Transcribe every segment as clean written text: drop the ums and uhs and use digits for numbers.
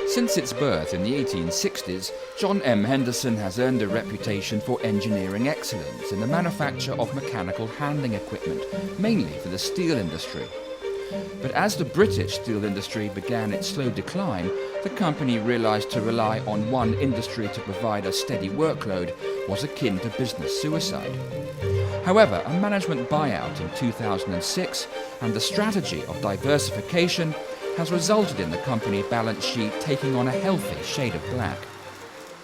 Since its birth in the 1860s, John M Henderson has earned a reputation for engineering excellence in the manufacture of mechanical handling equipment, mainly for the steel industry. But as the British steel industry began its slow decline, the company realised to rely on one industry to provide a steady workload was akin to business suicide. However, a management buyout in 2006 and the strategy of diversification has resulted in the company balance sheet taking on a healthy shade of black.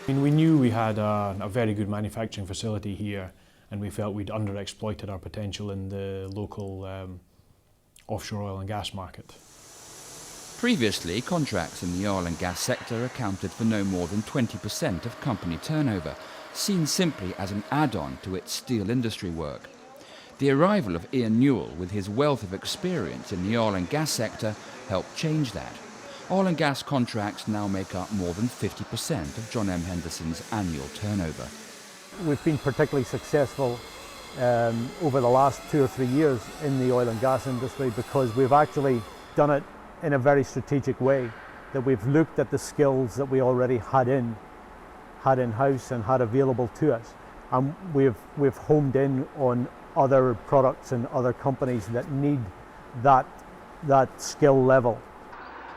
We knew we had a very good manufacturing facility here, and we felt we'd underexploited our potential in the local offshore oil and gas market. Previously, contracts in the oil and gas sector accounted for no more than 20% of company turnover, seen simply as an add-on to its steel industry work. The arrival of Ian Newell with his wealth of experience in the oil and gas sector helped change that. Oil and gas contracts now make up more than 50% of John M Henderson's annual turnover. We've been particularly successful over the last 2 or 3 years in the oil and gas industry because we've actually done it in a very strategic way, that we've looked at the skills that we already had in-house and had available to us, and we've homed in on other products and other companies that need that skill level.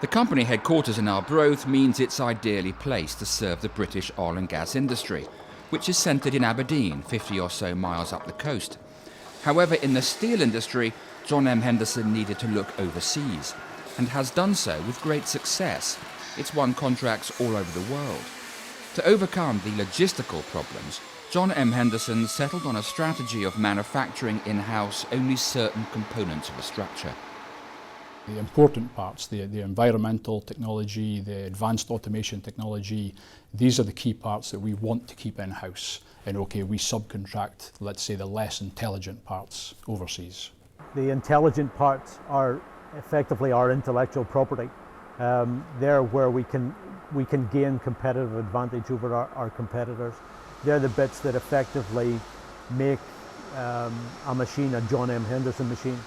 The company headquarters in Arbroath means it's ideally placed to serve the British oil and gas industry, which is centred in Aberdeen, 50 or so miles up the coast. However, in the steel industry, John M Henderson needed to look overseas, and has done so with great success. It's won contracts all over the world. To overcome the logistical problems, John M Henderson settled on a strategy of manufacturing in-house only certain components of a structure. The important parts, the environmental technology, the advanced automation technology, these are the key parts that we want to keep in-house. And okay, we subcontract, let's say, the less intelligent parts overseas. The intelligent parts are effectively our intellectual property. They're where we can gain competitive advantage over our competitors. They're the bits that effectively make a machine a John M Henderson machine.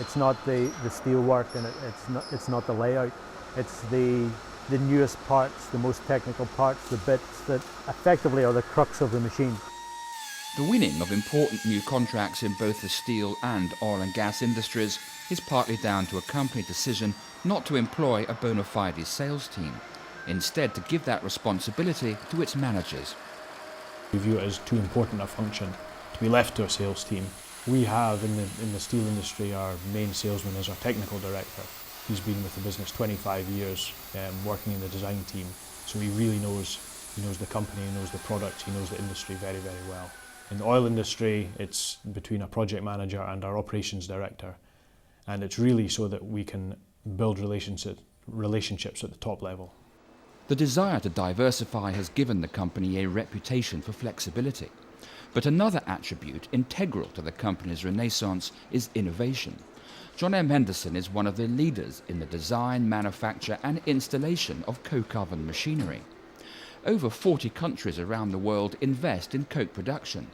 It's not the steel work, and it's not the layout. It's the newest parts, the most technical parts, the bits that effectively are the crux of the machine. The winning of important new contracts in both the steel and oil and gas industries is partly down to a company decision not to employ a bona fide sales team, instead to give that responsibility to its managers. We view it as too important a function to be left to a sales team. We have in the steel industry, our main salesman is our technical director. He's been with the business 25 years, working in the design team, so he really knows the company, he knows the product, he knows the industry very, very well. In the oil industry, it's between a project manager and our operations director, and it's really so that we can build relationships at the top level. The desire to diversify has given the company a reputation for flexibility. But another attribute integral to the company's renaissance is innovation. John M Henderson is one of the leaders in the design, manufacture and installation of coke oven machinery. Over 40 countries around the world invest in coke production.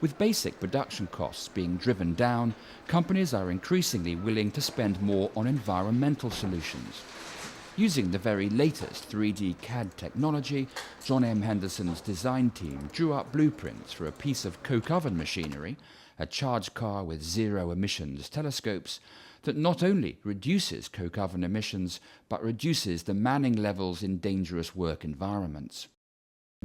With basic production costs being driven down, companies are increasingly willing to spend more on environmental solutions. Using the very latest 3D CAD technology, John M Henderson's design team drew up blueprints for a piece of coke oven machinery, a charge car with zero emissions telescopes, that not only reduces coke oven emissions, but reduces the manning levels in dangerous work environments.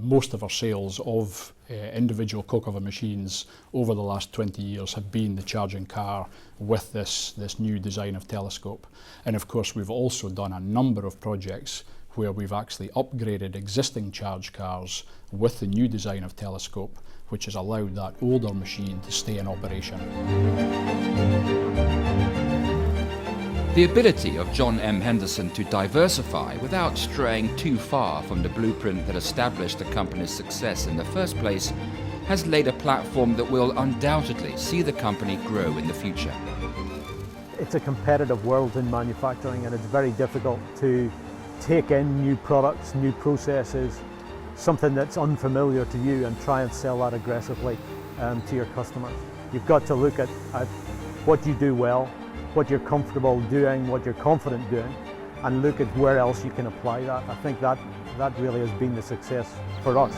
Most of our sales of individual coke oven machines over the last 20 years have been the charging car with this new design of telescope. And of course we've also done a number of projects where we've actually upgraded existing charge cars with the new design of telescope, which has allowed that older machine to stay in operation. The ability of John M Henderson to diversify without straying too far from the blueprint that established the company's success in the first place has laid a platform that will undoubtedly see the company grow in the future. It's a competitive world in manufacturing, and it's very difficult to take in new products, new processes, something that's unfamiliar to you, and try and sell that aggressively to your customers. You've got to look at what you do well, what you're comfortable doing, what you're confident doing, and look at where else you can apply that. I think that really has been the success for us.